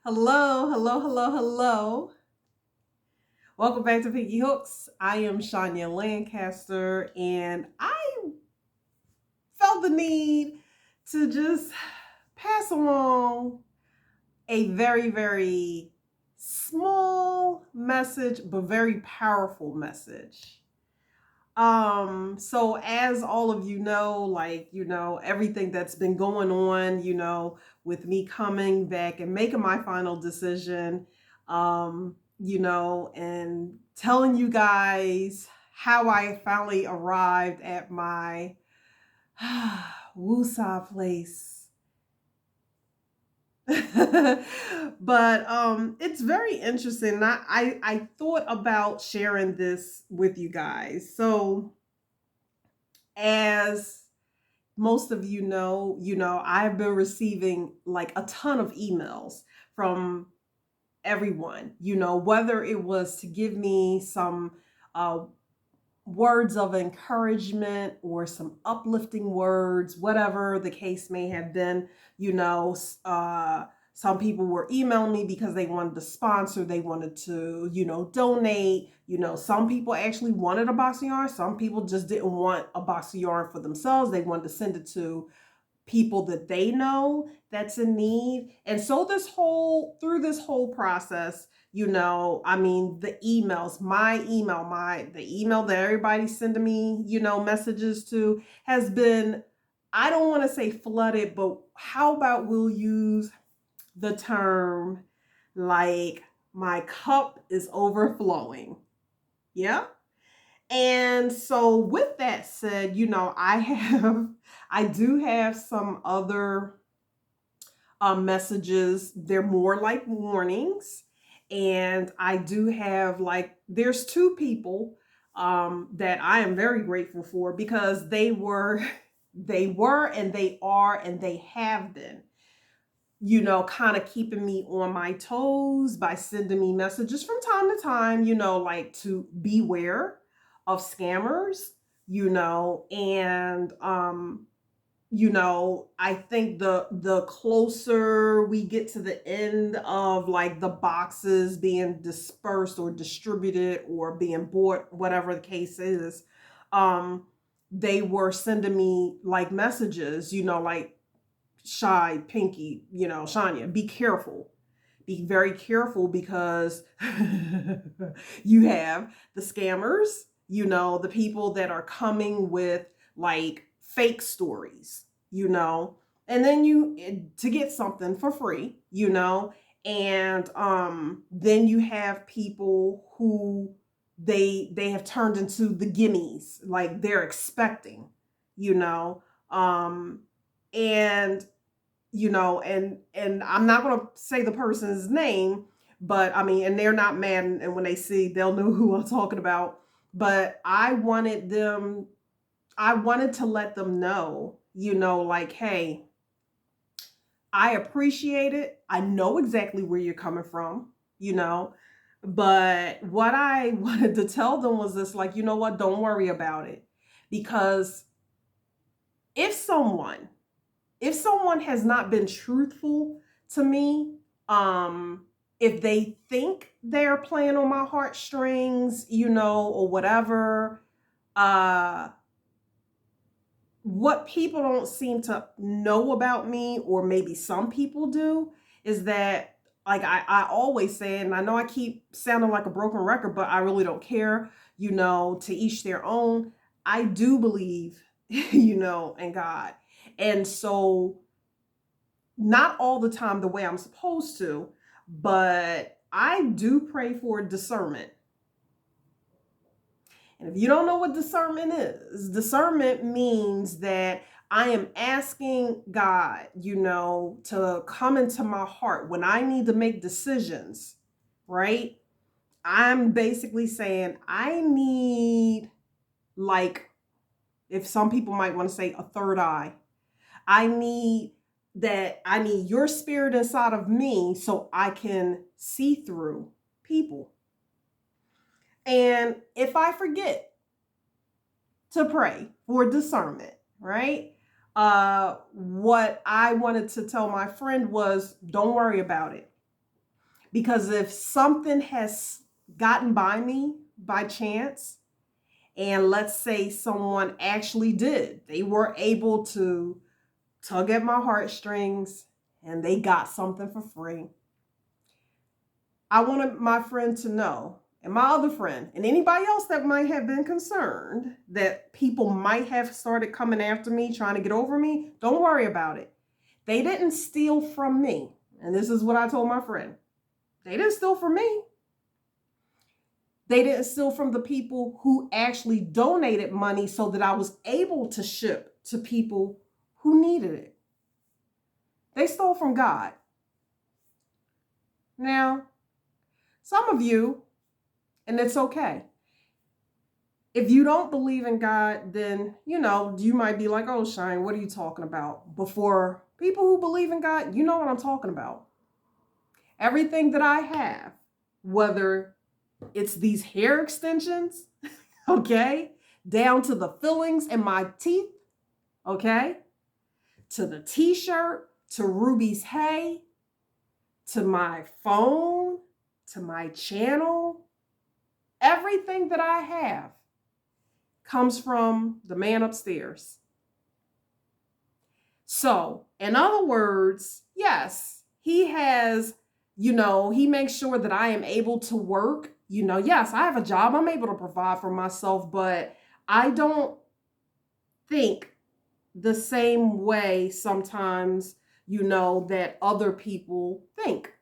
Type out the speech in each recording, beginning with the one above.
Hello, hello, hello, hello. Welcome back to Pinky Hooks. I am Shania Lancaster, and I felt the need to just pass along a very, very small message, but very powerful message. So as all of you know, everything that's been going on, with me coming back and making my final decision, and telling you guys how I finally arrived at my woosah place. But it's very interesting. I thought about sharing this with you guys. So as most of I've been receiving like a ton of emails from everyone, whether it was to give me some uh, words of encouragement or some uplifting words, whatever the case may have been. Some people were emailing me because they wanted to sponsor, they wanted to, donate. Some people actually wanted a box of yarn. Some people just didn't want a box of yarn for themselves. They wanted to send it to people that they know that's in need. And so through this whole process, the emails, the email that everybody's sending me, messages to has been, I don't want to say flooded, but how about we'll use the term like my cup is overflowing. Yeah. And so with that said, I do have some other messages. They're more like warnings. And I do have there's two people that I am very grateful for because they were, they were, and they are, and they have been, kind of keeping me on my toes by sending me messages from time to time, like to beware of scammers, and I think the closer we get to the end of like the boxes being dispersed or distributed or being bought, whatever the case is, um they were sending me like messages, like Shy, Pinky, Shania, be careful. Be very careful because you have the scammers, the people that are coming with like fake stories, and then to get something for free, and then you have people who they have turned into the gimmies, like they're expecting, you know, um and and I'm not going to say the person's name, but I mean, and they're not mad, and when they see, they'll know who I'm talking about. But I wanted to let them know, like, hey, I appreciate it. I know exactly where you're coming from, you know, but what I wanted to tell them was this, like, you know what, don't worry about it. Because if someone if someone has not been truthful to me, if they think they're playing on my heartstrings, or whatever, uh, what people don't seem to know about me, or maybe some people do, is that, like I always say, and I know I keep sounding like a broken record, but I really don't care, to each their own. I do believe, in God. And so not all the time the way I'm supposed to, but I do pray for discernment. And if you don't know what discernment means that I am asking God, to come into my heart when I need to make decisions, right? I'm basically saying I need, like, if some people might want to say, a third eye. I need your spirit inside of me so I can see through people. And if I forget to pray for discernment, right? what I wanted to tell my friend was, don't worry about it. Because if something has gotten by me by chance, and let's say someone actually did, they were able to tug at my heartstrings and they got something for free. I wanted my friend to know, and my other friend, and anybody else that might have been concerned that people might have started coming after me, trying to get over me, don't worry about it. They didn't steal from me. And this is what I told my friend. They didn't steal from me. They didn't steal from the people who actually donated money so that I was able to ship to people who needed it. They stole from God. Now, some of you, and it's okay. If you don't believe in God, then, you might be like, oh, Shine, what are you talking about? Before people who believe in God, you know what I'm talking about. Everything that I have, whether it's these hair extensions, okay, down to the fillings in my teeth, okay, to the t-shirt, to Ruby's Hay, to my phone, to my channel, everything that I have comes from the man upstairs. So, in other words, yes, he has, he makes sure that I am able to work. Yes, I have a job. I'm able to provide for myself, but I don't think the same way sometimes, that other people think.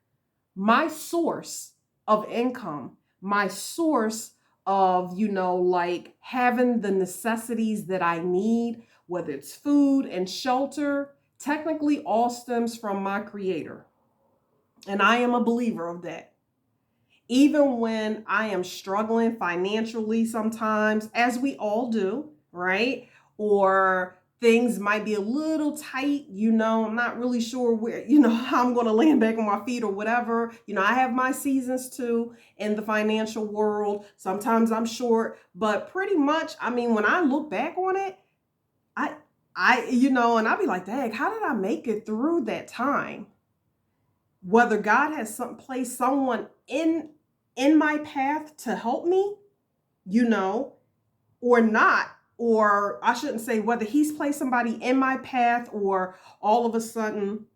My source of income, my source of, like having the necessities that I need, whether it's food and shelter, technically all stems from my Creator. And I am a believer of that. Even when I am struggling financially sometimes, as we all do, right? Or things might be a little tight, I'm not really sure where, how I'm going to land back on my feet or whatever. I have my seasons too in the financial world. Sometimes I'm short, but pretty much, when I look back on it, and I'll be like, dang, how did I make it through that time? Whether God has placed someone in my path to help me, or not, or I shouldn't say whether he's placed somebody in my path or all of a sudden,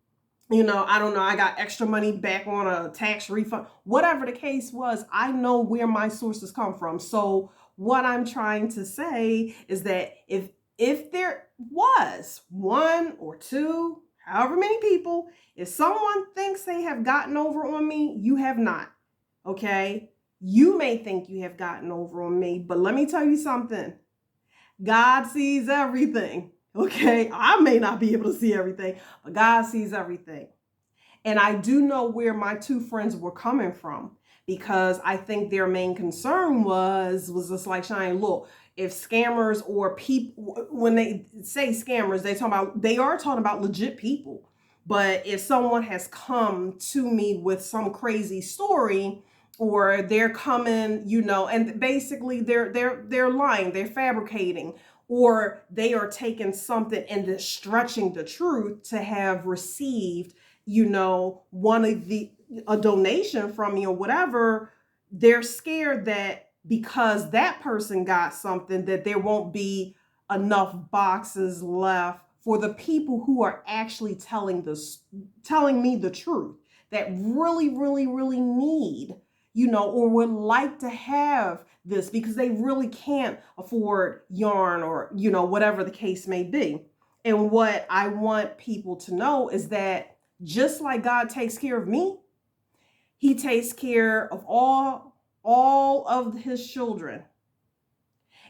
I don't know, I got extra money back on a tax refund, whatever the case was, I know where my sources come from. So what I'm trying to say is that if there was one or two, however many people, if someone thinks they have gotten over on me, you have not. Okay? You may think you have gotten over on me, but let me tell you something. God sees everything. Okay? I may not be able to see everything, but God sees everything. And I do know where my two friends were coming from, because I think their main concern was just like, Shine, look, if scammers or people, when they say scammers, they are talking about legit people. But if someone has come to me with some crazy story, or they're coming, and basically they're lying, they're fabricating, or they are taking something and they're stretching the truth to have received, one of a donation from me or whatever, they're scared that because that person got something, that there won't be enough boxes left for the people who are actually telling me the truth, that really, really, really need, or would like to have this because they really can't afford yarn or, whatever the case may be. And what I want people to know is that just like God takes care of me, he takes care of all of his children.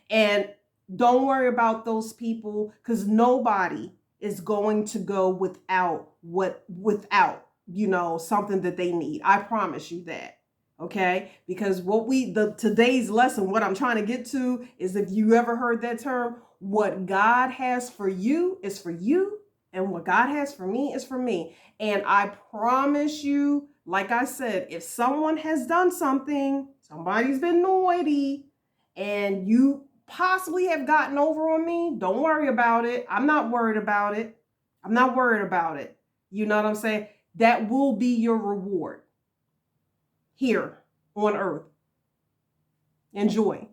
And don't worry about those people, because nobody is going to go without something that they need. I promise you that. Okay? Because today's lesson, what I'm trying to get to is, if you ever heard that term, what God has for you is for you, and what God has for me is for me. And I promise you, like I said, if someone has done something, somebody's been naughty, and you possibly have gotten over on me, don't worry about it. I'm not worried about it. I'm not worried about it. You know what I'm saying? That will be your reward here on earth. Enjoy.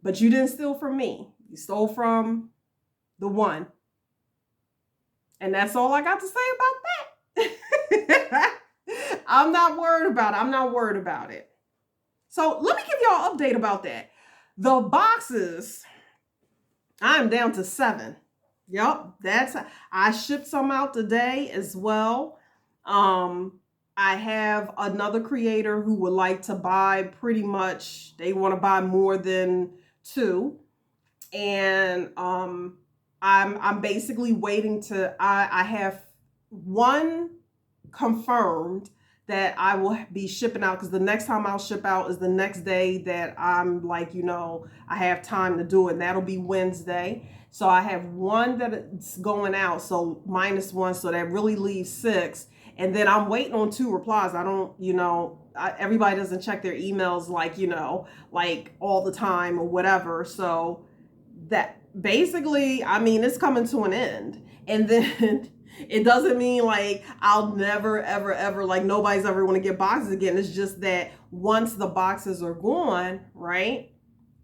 But you didn't steal from me. You stole from the one. And that's all I got to say about that. I'm not worried about it. I'm not worried about it. So let me give y'all an update about that. The boxes, I'm down to 7. Yep, I shipped some out today as well. I have another creator who would like to buy pretty much, they want to buy more than 2. And I'm basically waiting to, I have one confirmed that I will be shipping out, because the next time I'll ship out is the next day that I'm like, I have time to do it, and that'll be Wednesday. So I have one that's going out, so -1, so that really leaves 6. And then I'm waiting on 2 replies. I don't, everybody doesn't check their emails like all the time or whatever. So that basically, it's coming to an end. And then it doesn't mean like I'll never, ever, ever, like nobody's ever want to get boxes again. It's just that once the boxes are gone, right,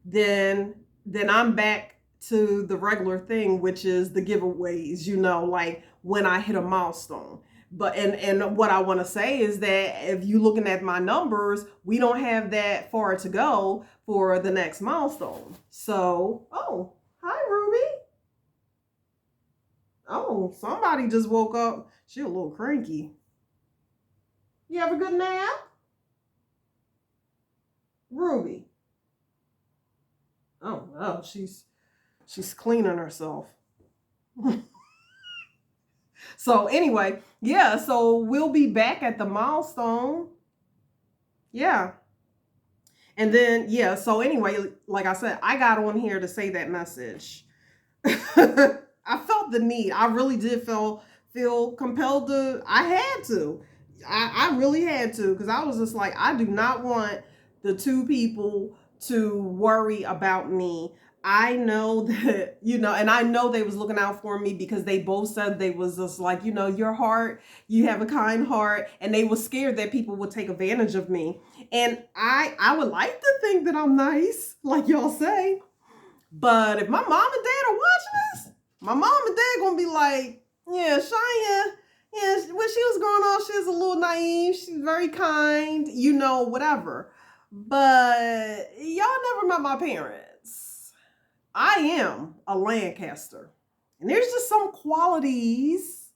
then I'm back to the regular thing, which is the giveaways, like when I hit a milestone. But and what I want to say is that if you're looking at my numbers, we don't have that far to go for the next milestone. So, oh, hi, Ruby. Oh, somebody just woke up. She a little cranky. You have a good nap? Ruby. Oh, she's cleaning herself. So anyway, yeah, so we'll be back at the milestone. Yeah. And then, yeah, so anyway, like I said, I got on here to say that message. I felt the need. I really did feel compelled to. I had to. I really had to, because I was just like, I do not want the 2 people to worry about me. I know that, and I know they was looking out for me, because they both said they was just like, your heart, you have a kind heart, and they were scared that people would take advantage of me. And I would like to think that I'm nice, like y'all say. But if my mom and dad are watching this, my mom and dad gonna be like, yeah, Cheyenne, yeah, when she was growing up, she was a little naive. She's very kind, whatever. But y'all never met my parents. I am a Lancaster. And there's just some qualities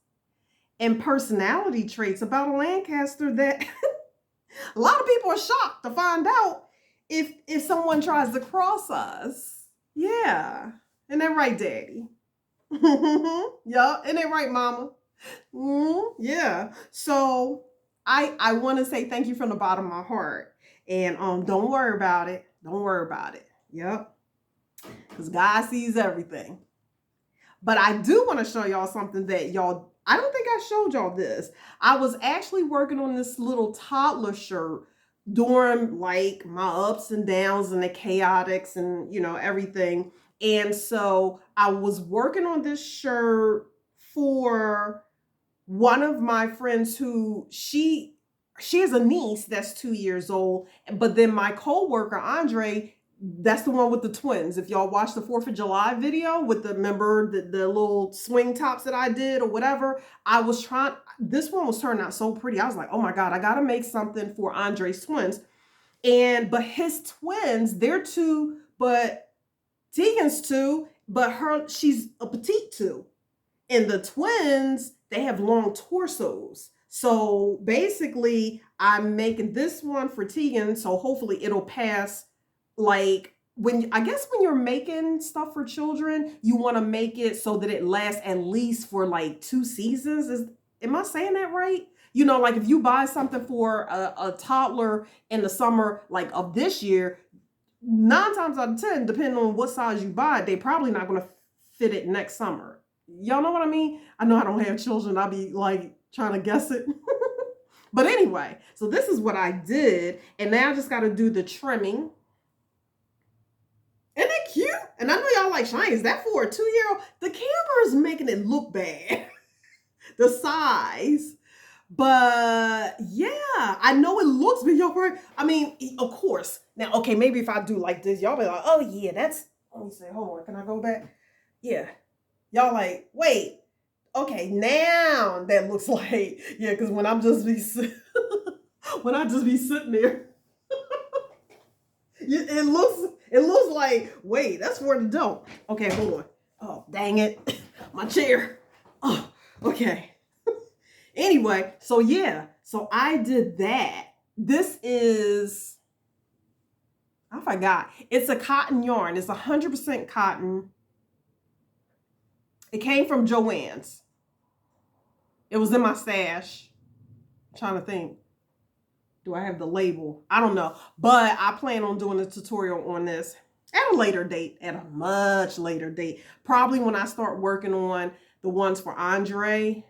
and personality traits about a Lancaster that a lot of people are shocked to find out if someone tries to cross us. Yeah. Isn't that right, Daddy? Yeah. Isn't that right, Mama? Yeah. So I want to say thank you from the bottom of my heart. And don't worry about it. Don't worry about it. Yep. Because God sees everything. But I do want to show y'all something that y'all, I don't think I showed y'all this. I was actually working on this little toddler shirt during like my ups and downs and the chaotics and, everything. And so I was working on this shirt for one of my friends who she has a niece that's 2 years old. But then my coworker, Andre, that's the one with the twins. If y'all watch the 4th of July video with the little swing tops that I did or whatever, this one was turning out so pretty. I was like, oh my God, I got to make something for Andre's twins. But his twins, they're 2, but Tegan's 2, but she's a petite 2. And the twins, they have long torsos. So basically, I'm making this one for Tegan, so hopefully it'll pass. Like when you're making stuff for children, you want to make it so that it lasts at least for like 2 seasons. Am I saying that right? Like if you buy something for a toddler in the summer, like of this year, 9 times out of 10, depending on what size you buy, they probably not going to fit it next summer. Y'all know what I mean? I know I don't have children. I'll be like trying to guess it. But anyway, so this is what I did. And now I just got to do the trimming. Isn't it cute? And I know y'all like, Shine, is that for a 2-year-old? The camera is making it look bad. The size. But yeah, I know it looks big, y'all. Right? I mean, of course. Now, okay, maybe if I do like this, y'all be like, oh yeah, that's. Let me say, hold on, can I go back? Yeah, y'all like, wait, okay, now that looks like yeah, because when I'm just be when I just be sitting there, it looks like wait, that's for an adult. Okay, hold on. Oh dang it, my chair. Oh, okay. Anyway, so yeah, so I did that. This is, I forgot. It's a cotton yarn. It's 100% cotton. It came from Joann's. It was in my stash. I'm trying to think. Do I have the label? I don't know. But I plan on doing a tutorial on this at a later date, at a much later date. Probably when I start working on the ones for Andre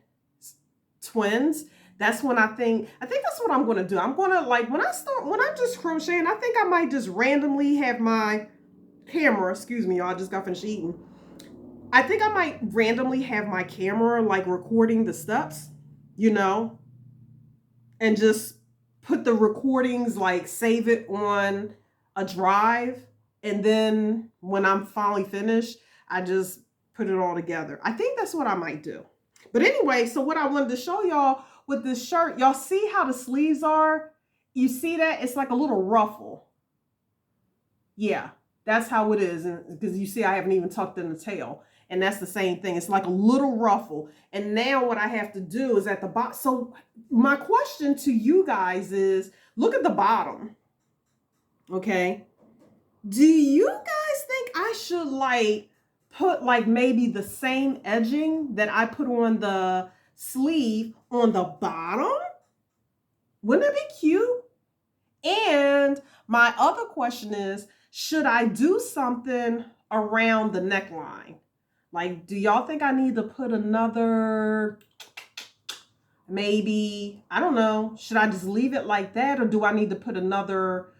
twins. That's when I think that's what I'm going to do. I'm going to, like, when I'm just crocheting, I think I might just randomly have my camera, excuse me, y'all, I just got finished eating. I think I might randomly have my camera like recording the steps, you know, and just put the recordings, like save it on a drive. And then when I'm finally finished, I just put it all together. I think that's what I might do. But anyway, so what I wanted to show y'all with this shirt, y'all see how the sleeves are? You see that? It's like a little ruffle. Yeah, that's how it is. And because you see, I haven't even tucked in the tail. And that's the same thing. It's like a little ruffle. And now what I have to do is at the bottom. So my question to you guys is, look at the bottom. Okay. Do you guys think I should like put like maybe the same edging that I put on the sleeve on the bottom? Wouldn't it be cute? And my other question is, should I do something around the neckline? Like, do y'all think I need to put another, maybe, I don't know, should I just leave it like that, or do I need to put another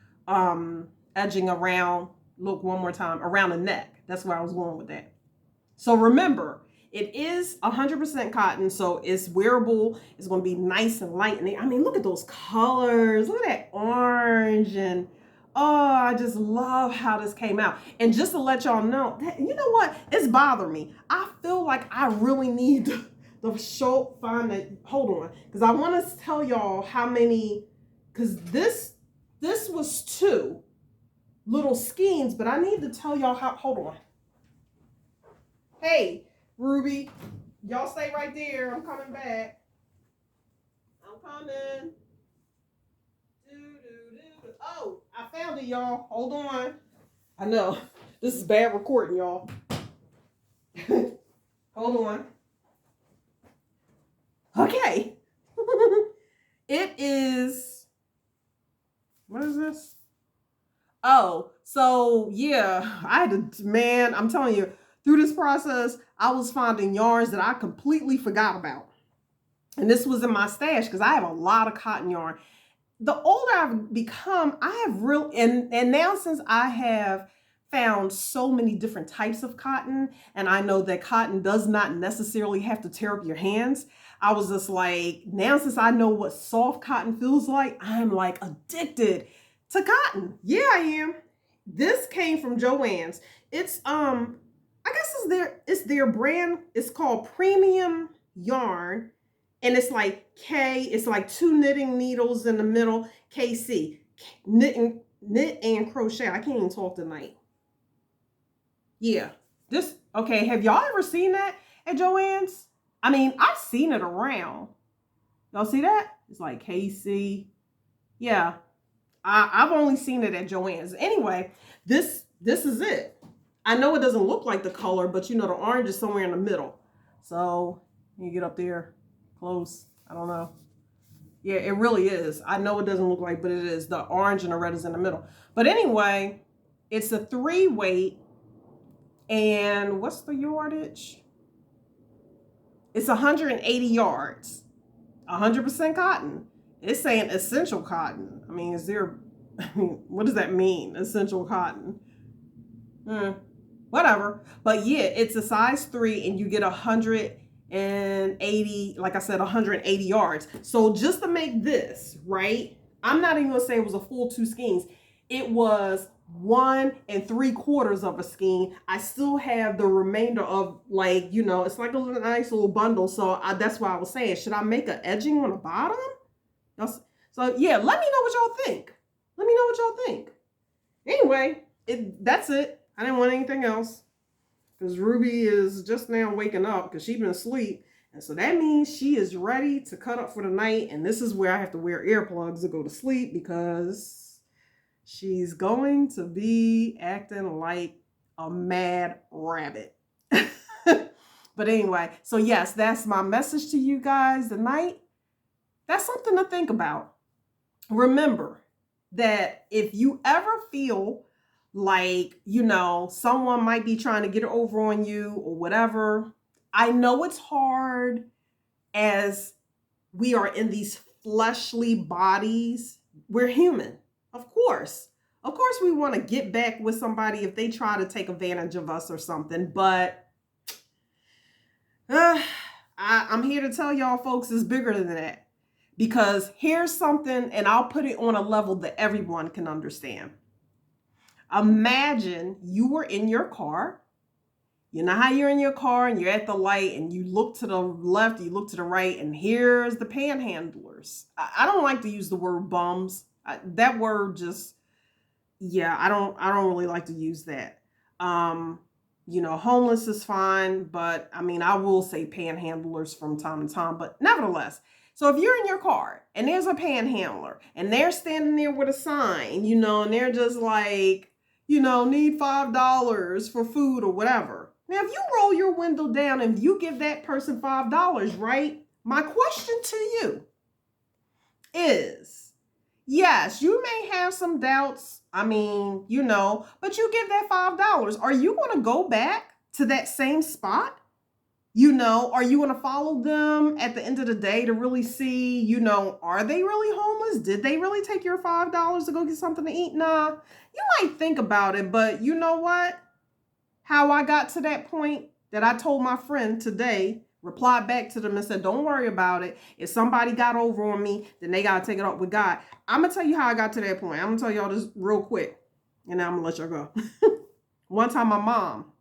edging around, look one more time, around the neck? That's where I was going with that. So remember, it is 100% cotton, so it's wearable. It's going to be nice and light. And I mean, look at those colors. Look at that orange. And oh, I just love how this came out. And just to let y'all know, that, you know what? It's bothering me. I feel like I really need to find that. Hold on. Because I want to tell y'all how many, because this was 2 little skeins, but I need to tell y'all how, hold on. Hey, Ruby, y'all stay right there. I'm coming back. I'm coming. Oh, I found it, y'all. Hold on. I know. This is bad recording, y'all. Hold on. Okay. It is, what is this? Oh, so yeah, I had to, man, I'm telling you, through this process, I was finding yarns that I completely forgot about. And this was in my stash because I have a lot of cotton yarn. The older I've become, I have and now since I have found so many different types of cotton, and I know that cotton does not necessarily have to tear up your hands, I was just like, now since I know what soft cotton feels like, I'm like addicted to cotton. Yeah, I am. This came from Joann's. It's I guess it's their brand. It's called Premium Yarn. And it's like it's like 2 knitting needles in the middle. KC. Knit and crochet. I can't even talk tonight. Yeah. Okay, have y'all ever seen that at Joann's? I mean, I've seen it around. Y'all see that? It's like KC. Yeah. I've only seen it at Joann's. Anyway, this is it. I know it doesn't look like the color, but you know the orange is somewhere in the middle. So you get up there close. I don't know. Yeah, it really is. I know it doesn't look like, but it is. The orange and the red is in the middle. But anyway, it's a 3 weight. And what's the yardage? It's 180 yards. 100% cotton. It's saying essential cotton. I mean, what does that mean? Essential cotton. whatever. But yeah, it's a size 3 and you get 180, like I said, 180 yards. So just to make this, right? I'm not even gonna say it was a full 2 skeins. It was 1 3/4 of a skein. I still have the remainder of, like, it's like a nice little bundle. So that's why I was saying, should I make an edging on the bottom? So yeah, let me know what y'all think. Let me know what y'all think. Anyway, that's it. I didn't want anything else because Ruby is just now waking up because she's been asleep. And so that means she is ready to cut up for the night. And this is where I have to wear earplugs to go to sleep because she's going to be acting like a mad rabbit. But anyway, so yes, that's my message to you guys tonight. That's something to think about. Remember that if you ever feel like, someone might be trying to get over on you or whatever, I know it's hard as we are in these fleshly bodies. We're human, of course. Of course, we want to get back with somebody if they try to take advantage of us or something. But I'm here to tell y'all folks it's bigger than that. Because here's something, and I'll put it on a level that everyone can understand. Imagine you were in your car. You know how you're in your car and you're at the light and you look to the left, you look to the right, and here's the panhandlers. I don't like to use the word bums. That word just, I don't really like to use that. Homeless is fine, but I mean, I will say panhandlers from time to time, but nevertheless. So if you're in your car and there's a panhandler and they're standing there with a sign, and they're just like, need $5 for food or whatever. Now, if you roll your window down and you give that person $5, right? My question to you is, yes, you may have some doubts. I mean, but you give that $5. Are you going to go back to that same spot? Are you going to follow them at the end of the day to really see, are they really homeless? Did they really take your $5 to go get something to eat? Nah, you might think about it, but you know what? How I got to that point that I told my friend today, replied back to them and said, don't worry about it. If somebody got over on me, then they got to take it up with God. I'm going to tell you how I got to that point. I'm going to tell y'all this real quick, and then I'm going to let y'all go. One time my mom,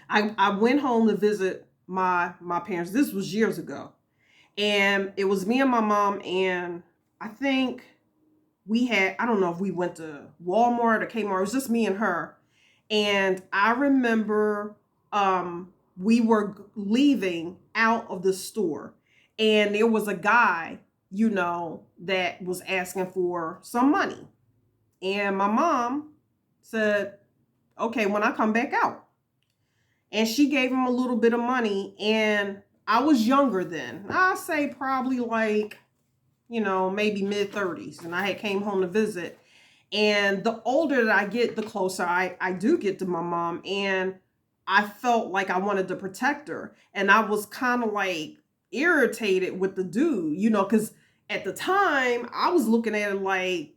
I went home to visit my parents. This was years ago. And it was me and my mom, and I think I don't know if we went to Walmart or Kmart. It was just me and her. And I remember we were leaving out of the store, and there was a guy, that was asking for some money. And my mom said, okay, when I come back out. And she gave him a little bit of money, and I was younger then. I'd say probably like, maybe mid-30s. And I had came home to visit. And the older that I get, the closer I do get to my mom. And I felt like I wanted to protect her. And I was kind of like irritated with the dude, because at the time I was looking at it like,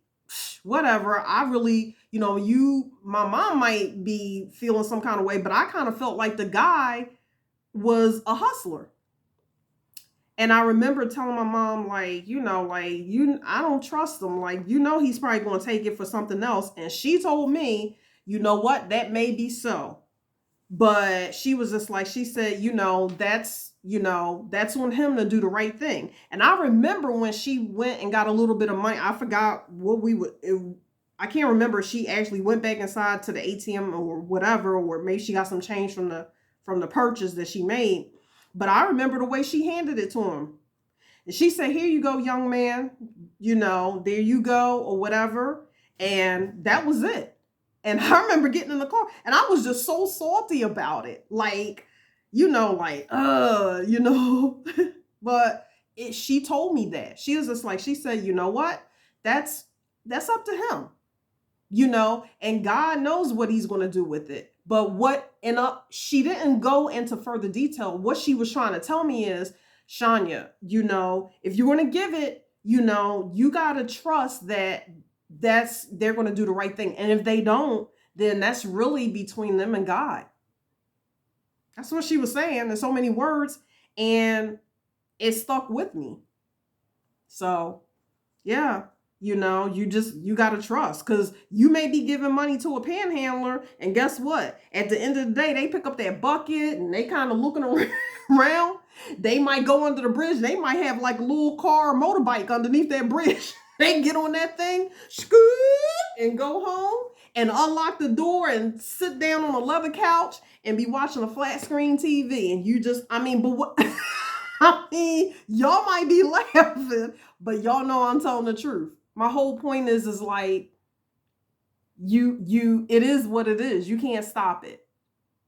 whatever. I really, my mom might be feeling some kind of way, but I kind of felt like the guy was a hustler. And I remember telling my mom, like, I don't trust him. Like, he's probably going to take it for something else. And she told me, you know what, that may be so. But she was just like, she said, that's on him to do the right thing. And I remember when she went and got a little bit of money, I forgot what I can't remember if she actually went back inside to the ATM or whatever, or maybe she got some change from the purchase that she made. But I remember the way she handed it to him. And she said, here you go, young man, there you go, or whatever. And that was it. And I remember getting in the car and I was just so salty about it. Like, but she told me that. She was just like, she said, you know what? That's up to him, and God knows what he's going to do with it. But she didn't go into further detail. What she was trying to tell me is, Shania, if you're going to give it, you got to trust that they're going to do the right thing. And if they don't, then that's really between them and God. That's what she was saying in so many words. And it stuck with me. So, yeah, you got to trust, because you may be giving money to a panhandler. And guess what? At the end of the day, they pick up that bucket and they kind of looking around. They might go under the bridge. They might have like a little car or motorbike underneath that bridge. They get on that thing, scoot, and go home and unlock the door and sit down on a leather couch and be watching a flat screen TV. And you just, I mean, but what? I mean, y'all might be laughing, but y'all know I'm telling the truth. My whole point is like, it is what it is. You can't stop it.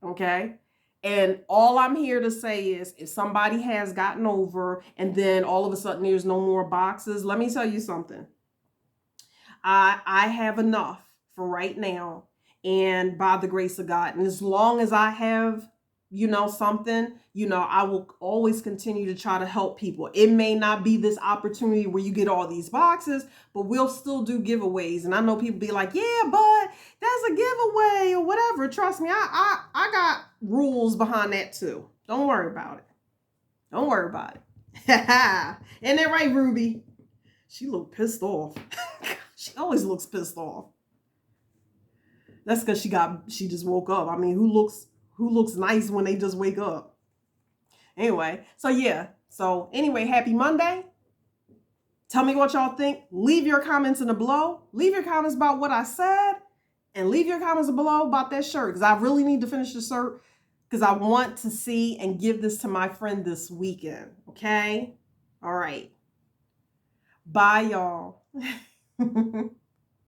Okay. And all I'm here to say is, if somebody has gotten over and then all of a sudden there's no more boxes, let me tell you something. I have enough for right now, and by the grace of God. And as long as I have, something, I will always continue to try to help people. It may not be this opportunity where you get all these boxes, but we'll still do giveaways. And I know people be like, yeah, but that's a giveaway or whatever. Trust me, I got rules behind that too. Don't worry about it. Don't worry about it. Isn't that right, Ruby? She looked pissed off. She always looks pissed off. That's because she just woke up. I mean, who looks nice when they just wake up? Anyway, so yeah. So anyway, happy Monday. Tell me what y'all think. Leave your comments in the below. Leave your comments about what I said. And leave your comments below about that shirt, because I really need to finish the shirt, because I want to see and give this to my friend this weekend. Okay? All right. Bye, y'all.